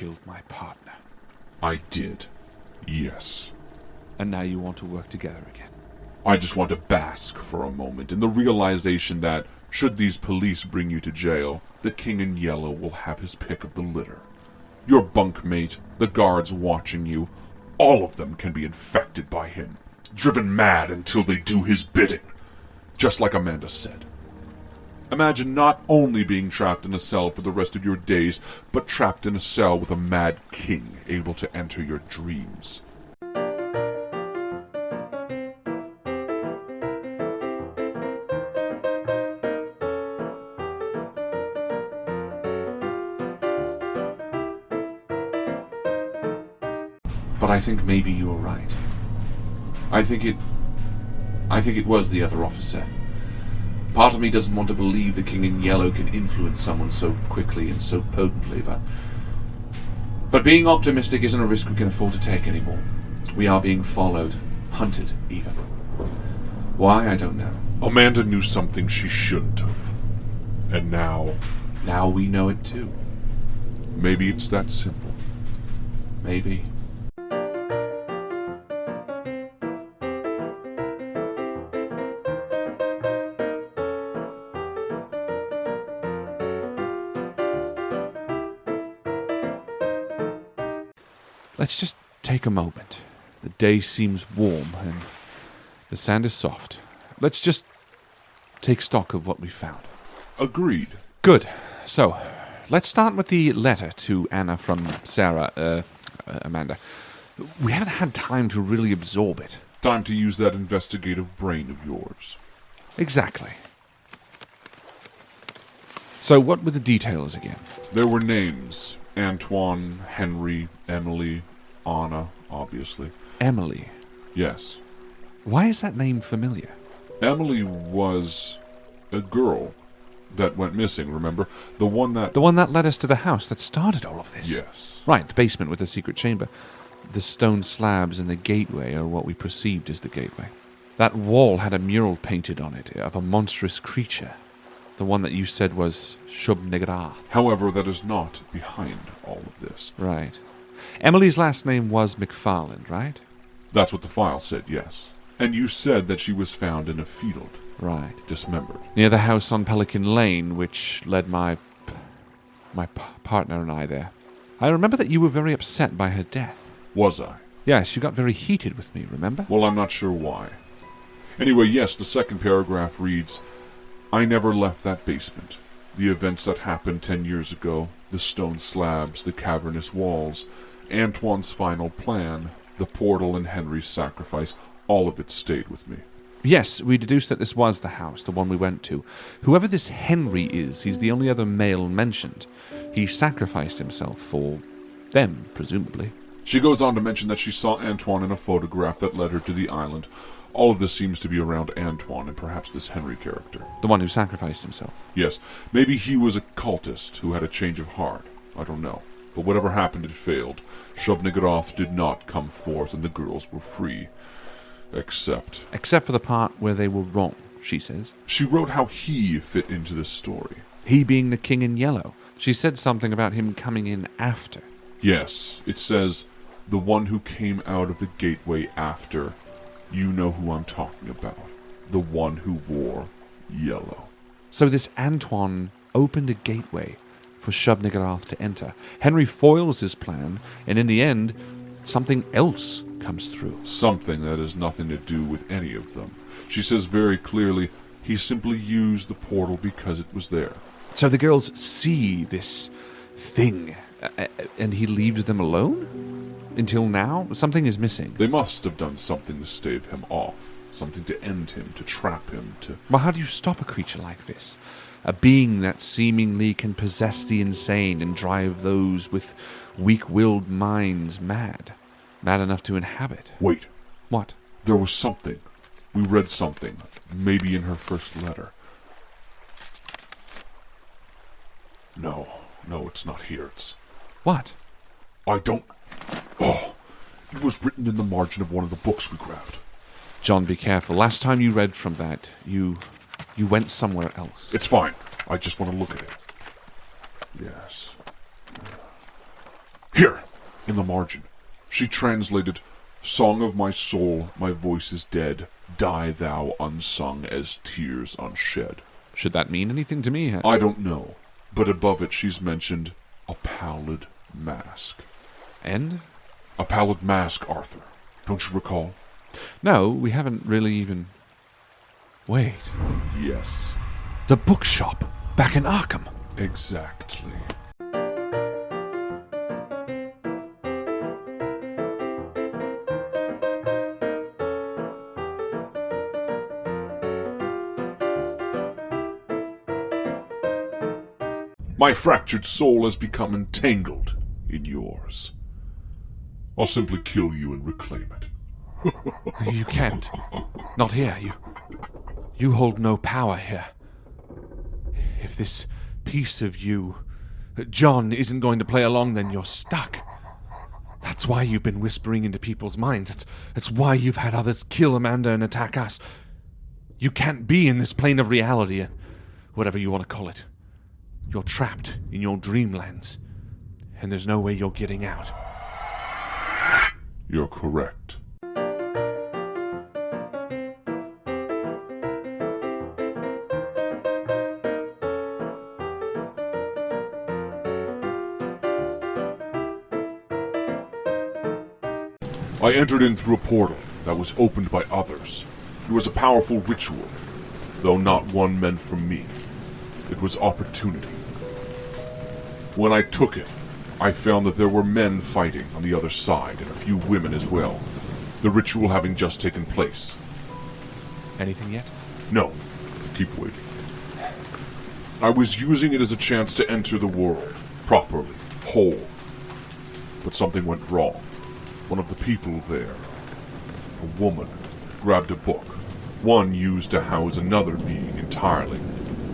killed my partner. I did. Yes. And now you want to work together again. I just want to bask for a moment in the realization that, should these police bring you to jail, the King in Yellow will have his pick of the litter. Your bunkmate, the guards watching you, all of them can be infected by him, driven mad until they do his bidding. Just like Amanda said. Imagine not only being trapped in a cell for the rest of your days, but trapped in a cell with a mad king able to enter your dreams. But I think maybe you were right. I think it was the other officer. Part of me doesn't want to believe the King in Yellow can influence someone so quickly and so potently, but being optimistic isn't a risk we can afford to take anymore. We are being followed, hunted even. Why, I don't know. Amanda knew something she shouldn't have. And now... Now we know it too. Maybe it's that simple. Maybe. Let's just take a moment. The day seems warm and the sand is soft. Let's just take stock of what we found. Agreed. Good. So, let's start with the letter to Anna from Sarah, Amanda. We haven't had time to really absorb it. Time to use that investigative brain of yours. Exactly. So, what were the details again? There were names. Antoine, Henry, Emily, Anna, obviously. Emily. Yes. Why is that name familiar? Emily was a girl that went missing, remember? The one that led us to the house that started all of this. Yes. Right, the basement with the secret chamber. The stone slabs and the gateway are what we perceived as the gateway. That wall had a mural painted on it of a monstrous creature. The one that you said was Shub-Niggurath. However, that is not behind all of this. Right. Emily's last name was McFarland, right? That's what the file said, yes. And you said that she was found in a field. Right. Dismembered. Near the house on Pelican Lane, which led my partner and I there. I remember that you were very upset by her death. Was I? Yes, you got very heated with me, remember? Well, I'm not sure why. Anyway, yes, the second paragraph reads, I never left that basement. The events that happened 10 years ago, the stone slabs, the cavernous walls, Antoine's final plan, the portal and Henry's sacrifice, all of it stayed with me. Yes, we deduced that this was the house, the one we went to. Whoever this Henry is, he's the only other male mentioned. He sacrificed himself for them, presumably. She goes on to mention that she saw Antoine in a photograph that led her to the island. All of this seems to be around Antoine and perhaps this Henry character. The one who sacrificed himself? Yes. Maybe he was a cultist who had a change of heart. I don't know. But whatever happened, it failed. Shub-Niggurath did not come forth and the girls were free. Except for the part where they were wrong, she says. She wrote how he fit into this story. He being the King in Yellow. She said something about him coming in after. Yes, it says, the one who came out of the gateway after. You know who I'm talking about. The one who wore yellow. So this Antoine opened a gateway for Shub-Niggurath to enter. Henry foils his plan, and in the end, something else comes through. Something that has nothing to do with any of them. She says very clearly, he simply used the portal because it was there. So the girls see this thing, and he leaves them alone? Until now, something is missing. They must have done something to stave him off. Something to end him, to trap him, to... Well, how do you stop a creature like this? A being that seemingly can possess the insane and drive those with weak-willed minds mad. Mad enough to inhabit. Wait. What? There was something. We read something. Maybe in her first letter. No, it's not here. It's... What? I don't... Oh, it was written in the margin of one of the books we grabbed. John, be careful. Last time you read from that, you went somewhere else. It's fine. I just want to look at it. Yes. Here, in the margin, she translated, "Song of my soul, my voice is dead. Die thou unsung as tears unshed." Should that mean anything to me? I don't know, but above it she's mentioned a pallid mask. And? A pallid mask, Arthur. Don't you recall? No, we haven't really even... Wait. Yes. The bookshop back in Arkham. Exactly. My fractured soul has become entangled in yours. I'll simply kill you and reclaim it. You can't. Not here. You hold no power here. If this piece of you, John, isn't going to play along, then you're stuck. That's why you've been whispering into people's minds. That's why you've had others kill Amanda and attack us. You can't be in this plane of reality, whatever you want to call it. You're trapped in your dreamlands, and there's no way you're getting out. You're correct. I entered in through a portal that was opened by others. It was a powerful ritual, though not one meant for me. It was opportunity. When I took it, I found that there were men fighting on the other side, and a few women as well. The ritual having just taken place. Anything yet? No. Keep waiting. I was using it as a chance to enter the world, properly, whole. But something went wrong. One of the people there, a woman, grabbed a book, one used to house another being entirely,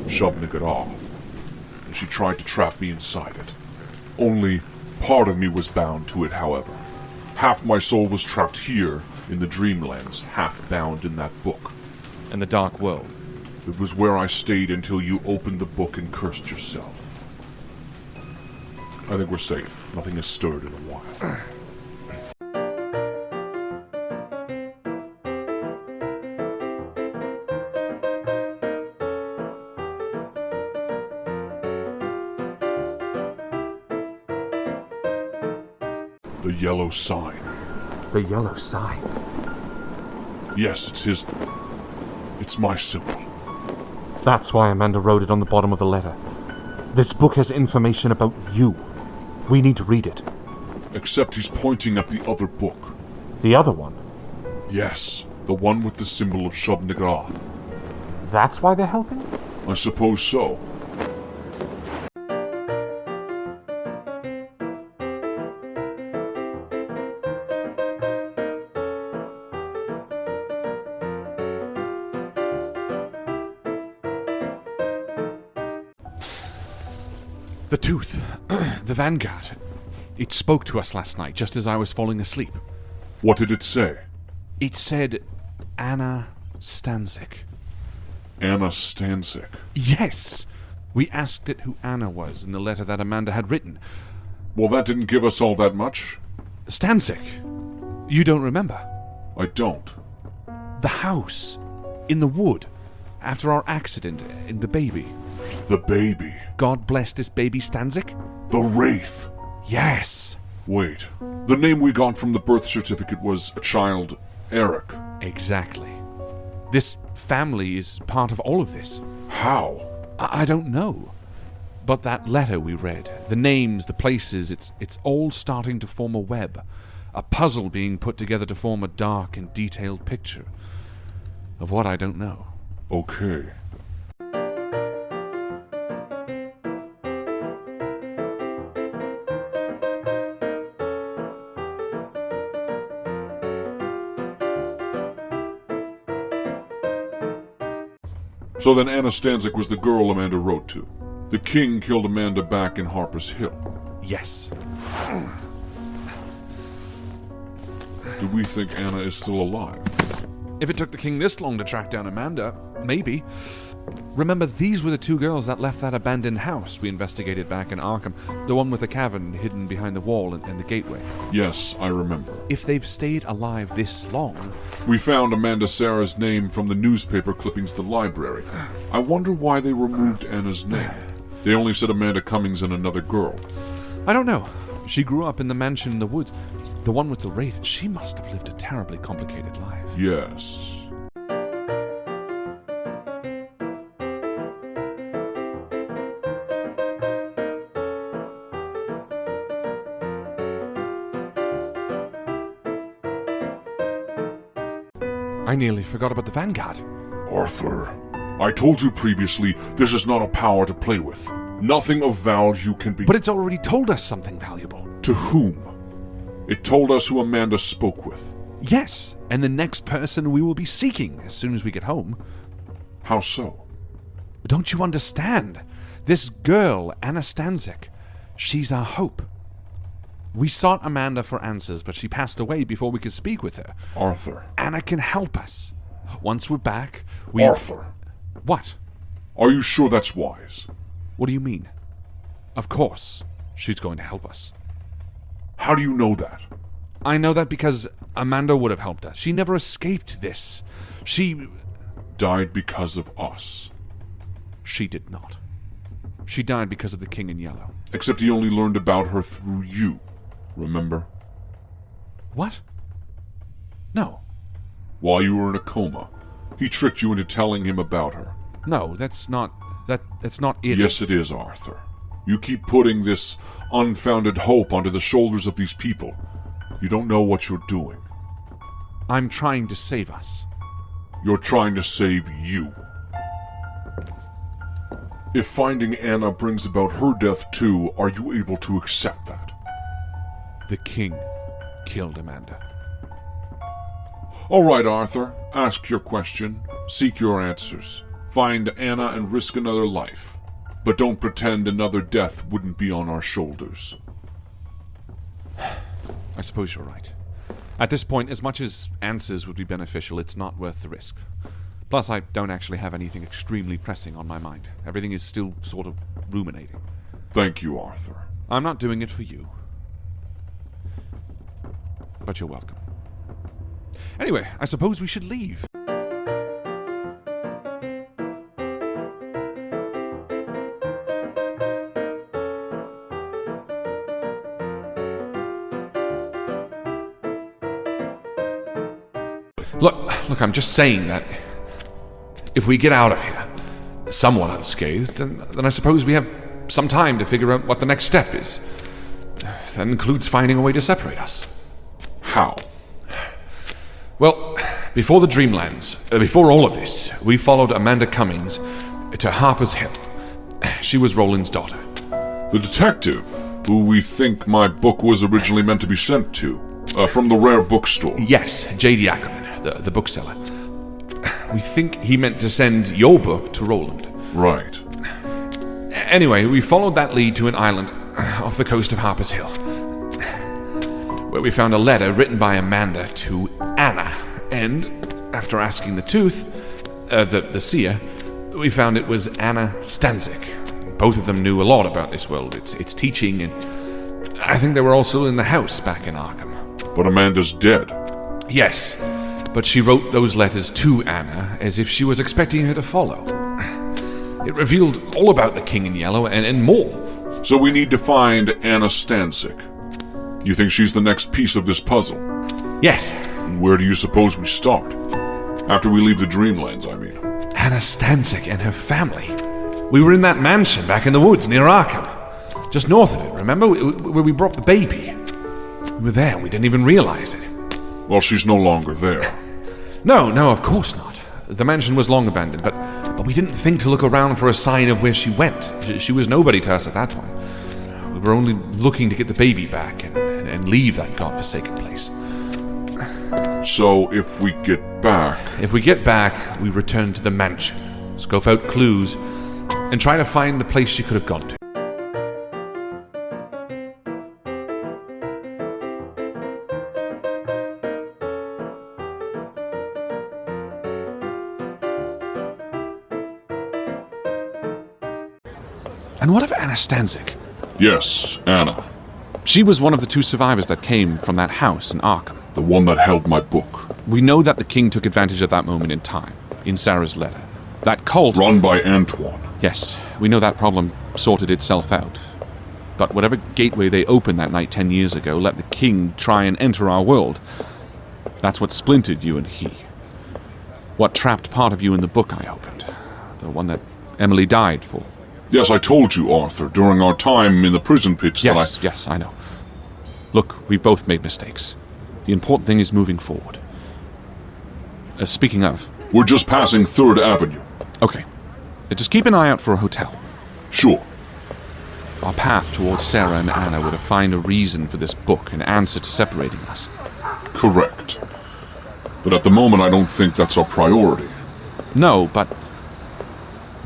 shoving it off, and she tried to trap me inside it. Only part of me was bound to it, however. Half my soul was trapped here in the Dreamlands, half bound in that book. And the Dark World? It was where I stayed until you opened the book and cursed yourself. I think we're safe. Nothing has stirred in a while. The yellow sign. The yellow sign? Yes, it's his. It's my symbol. That's why Amanda wrote it on the bottom of the letter. This book has information about you. We need to read it. Except he's pointing at the other book. The other one? Yes, the one with the symbol of Shub-Niggurath. That's why they're helping? I suppose so. The tooth. The Vanguard. It spoke to us last night, just as I was falling asleep. What did it say? It said Anna Stanzik. Anna Stanzik. Yes! We asked it who Anna was in the letter that Amanda had written. Well, that didn't give us all that much. Stanzik. You don't remember? I don't. The house. In the wood. After our accident in the baby. The baby. God bless this baby Stanzik? The Wraith. Yes. Wait. The name we got from the birth certificate was a child, Eric. Exactly. This family is part of all of this. How? I don't know. But that letter we read, the names, the places, it's all starting to form a web. A puzzle being put together to form a dark and detailed picture of what I don't know. Okay. So then Anna Stanzik was the girl Amanda wrote to. The king killed Amanda back in Harper's Hill. Yes. Do we think Anna is still alive? If it took the king this long to track down Amanda, maybe. Remember, these were the two girls that left that abandoned house we investigated back in Arkham, the one with the cavern hidden behind the wall and the gateway. Yes, I remember. If they've stayed alive this long... We found Amanda Sarah's name from the newspaper clippings at the library. I wonder why they removed Anna's name. They only said Amanda Cummings and another girl. I don't know. She grew up in the mansion in the woods. The one with the wraith, she must have lived a terribly complicated life. Yes. I nearly forgot about the Vanguard. Arthur, I told you previously, this is not a power to play with. Nothing of value can be... But it's already told us something valuable. To whom? It told us who Amanda spoke with. Yes, and the next person we will be seeking as soon as we get home. How so? Don't you understand? This girl, Anna Stanzik, she's our hope. We sought Amanda for answers, but she passed away before we could speak with her. Arthur. Anna can help us. Once we're back, we... Arthur. What? Are you sure that's wise? What do you mean? Of course, she's going to help us. How do you know that? I know that because Amanda would have helped us. She never escaped this. She... Died because of us. She did not. She died because of the King in Yellow. Except he only learned about her through you. Remember? What? No. While you were in a coma, he tricked you into telling him about her. No, that's not it. Yes, it is, Arthur. You keep putting this unfounded hope onto the shoulders of these people. You don't know what you're doing. I'm trying to save us. You're trying to save you. If finding Anna brings about her death too, are you able to accept that? The King killed Amanda. All right, Arthur. Ask your question. Seek your answers. Find Anna and risk another life. But don't pretend another death wouldn't be on our shoulders. I suppose you're right. At this point, as much as answers would be beneficial, it's not worth the risk. Plus, I don't actually have anything extremely pressing on my mind. Everything is still sort of ruminating. Thank you, Arthur. I'm not doing it for you. But you're welcome. Anyway, I suppose we should leave. Look, I'm just saying that if we get out of here somewhat unscathed, then I suppose we have some time to figure out what the next step is. That includes finding a way to separate us. How? Well, before the Dreamlands, before all of this, we followed Amanda Cummings to Harper's Hill. She was Roland's daughter. The detective, who we think my book was originally meant to be sent to, from the rare bookstore. Yes, J.D. Ackerman, the bookseller. We think he meant to send your book to Roland. Right. Anyway, we followed that lead to an island off the coast of Harper's Hill, where we found a letter written by Amanda to Anna. And after asking the Tooth, the seer, we found it was Anna Stanzik. Both of them knew a lot about this world, its teaching, and I think they were also in the house back in Arkham. But Amanda's dead. Yes, but she wrote those letters to Anna as if she was expecting her to follow. It revealed all about the King in Yellow and more. So we need to find Anna Stanzik. You think she's the next piece of this puzzle? Yes. And where do you suppose we start? After we leave the Dreamlands, I mean. Anna Stanzik and her family. We were in that mansion back in the woods near Arkham. Just north of it, remember? Where we brought the baby. We were there and we didn't even realize it. Well, she's no longer there. No, of course not. The mansion was long abandoned, but we didn't think to look around for a sign of where she went. She was nobody to us at that point. We were only looking to get the baby back and leave that godforsaken place. So if we get back... If we get back, we return to the mansion, scope out clues, and try to find the place she could have gone to. And what of Anna Stanzik? Yes, Anna. She was one of the 2 survivors that came from that house in Arkham. The one that held my book. We know that the king took advantage of that moment in time, in Sarah's letter. That cult... Run by Antoine. Yes, we know that problem sorted itself out. But whatever gateway they opened that night 10 years ago let the king try and enter our world. That's what splintered you and he. What trapped part of you in the book I opened. The one that Emily died for. Yes, I told you, Arthur, during our time in the prison pits Yes, I know. Look, we've both made mistakes. The important thing is moving forward. Speaking of... We're just passing 3rd Avenue. Okay. Just keep an eye out for a hotel. Sure. Our path towards Sarah and Anna were to find a reason for this book, an answer to separating us. Correct. But at the moment, I don't think that's our priority. No, but...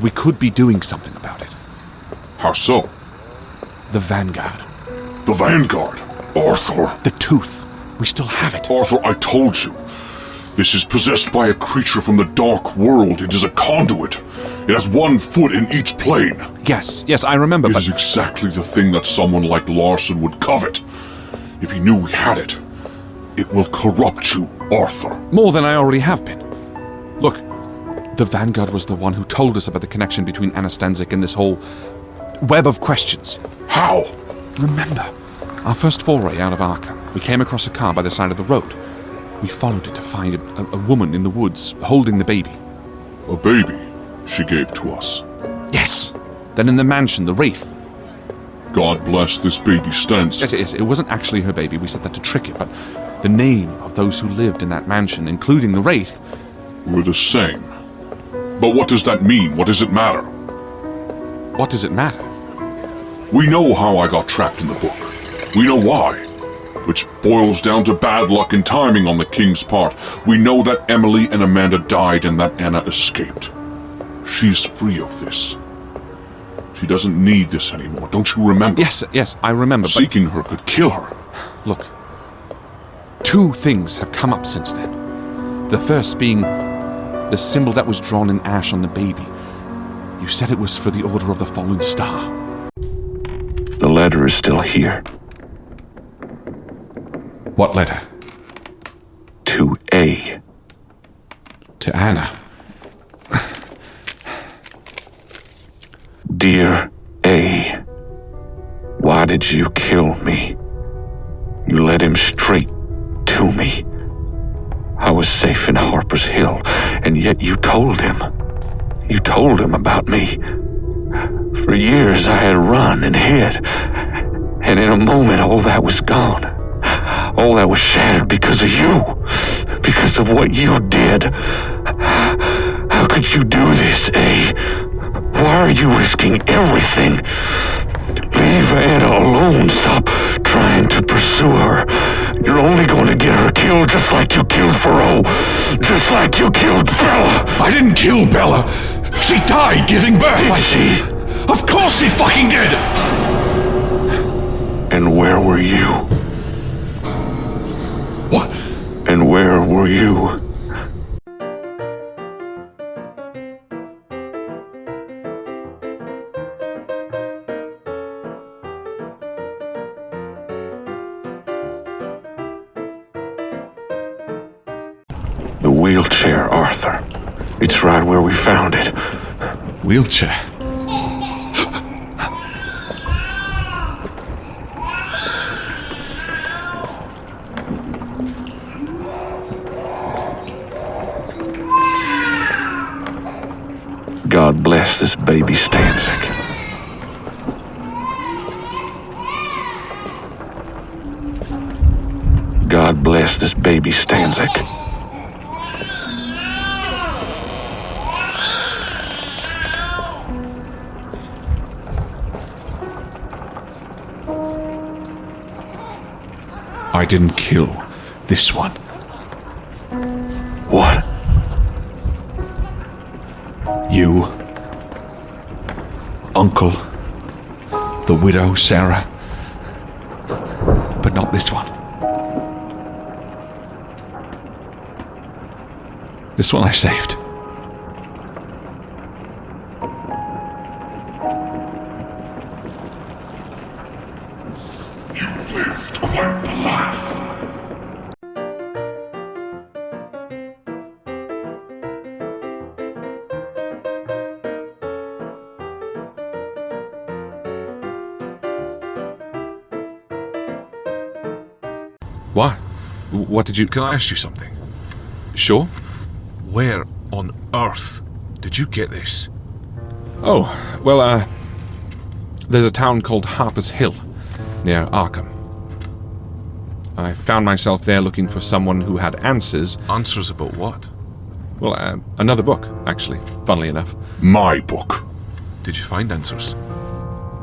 we could be doing something about it. How so? The Vanguard. The Vanguard? Arthur! The tooth. We still have it. Arthur, I told you. This is possessed by a creature from the dark world. It is a conduit. It has 1 foot in each plane. Yes, I remember, It but... is exactly the thing that someone like Larson would covet. If he knew we had it, it will corrupt you, Arthur. More than I already have been. Look, the Vanguard was the one who told us about the connection between Anna Stanzik and this whole web of questions. How? Remember, our first foray out of Arkham, we came across a car by the side of the road. We followed it to find a woman in the woods holding the baby. A baby she gave to us. Yes. Then in the mansion, the Wraith. God bless this baby Stanzik. Yes, it wasn't actually her baby. We said that to trick it, but the name of those who lived in that mansion, including the Wraith... We're the same. But what does that mean? What does it matter? What does it matter? We know how I got trapped in the book. We know why. Which boils down to bad luck and timing on the king's part. We know that Emily and Amanda died and that Anna escaped. She's free of this. She doesn't need this anymore, don't you remember? Yes, I remember, but... Seeking her could kill her. Look, 2 things have come up since then. The first being the symbol that was drawn in ash on the baby. You said it was for the Order of the Fallen Star. The letter is still here. What letter? To A. To Anna. Dear A, why did you kill me? You led him straight to me. I was safe in Harper's Hill, and yet you told him. You told him about me. For years I had run and hid, and in a moment all that was gone. All that was shattered because of you, because of what you did. How could you do this, A? Why are you risking everything? Leave Anna alone. Stop trying to pursue her. You're only going to get her killed just like you killed Farrow. Just like you killed Bella. I didn't kill Bella. She died giving birth. Did she? Of course she fucking did! And where were you? What? And where were you? The wheelchair, Arthur. It's right where we found it. Wheelchair? God bless this baby Stanzik. God bless this baby Stanzik. I didn't kill this one. What? You, Uncle, the widow, Sarah, but not this one. This one I saved. You've lived quite the life. What? What did you... Can I ask you something? Sure? Where on earth did you get this? Oh, well, there's a town called Harper's Hill, near Arkham. I found myself there looking for someone who had answers. Answers about what? Well, another book, actually, funnily enough. My book. Did you find answers?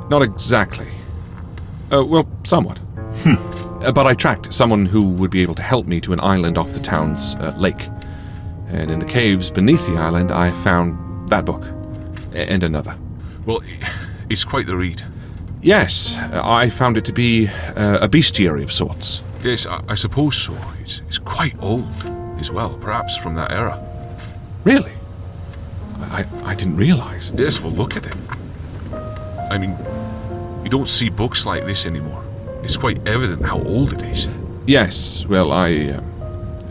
Not exactly. Well, somewhat. But I tracked someone who would be able to help me to an island off the town's lake. And in the caves beneath the island, I found that book. And another. Well, it's quite the read. Yes, I found it to be a bestiary of sorts. Yes, I suppose so. It's quite old as well, perhaps from that era. Really? I didn't realize. Yes, well, look at it. I mean, you don't see books like this anymore. It's quite evident how old it is. Yes, well, I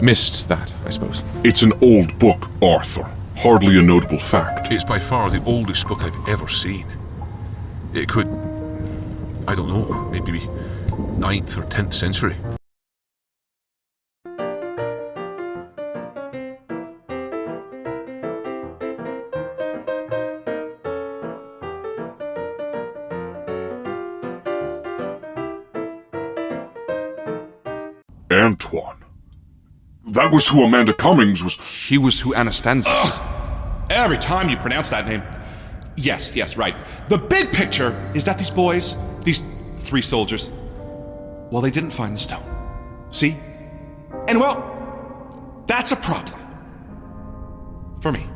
missed that, I suppose. It's an old book, Arthur. Hardly a notable fact. It's by far the oldest book I've ever seen. It could, I don't know, maybe be 9th or 10th century. Antoine. That was who Amanda Cummings was. He was who Anastasia is. Every time you pronounce that name. Yes, right. The big picture is that these boys, these 3 soldiers, well, they didn't find the stone. See? And well, that's a problem. For me.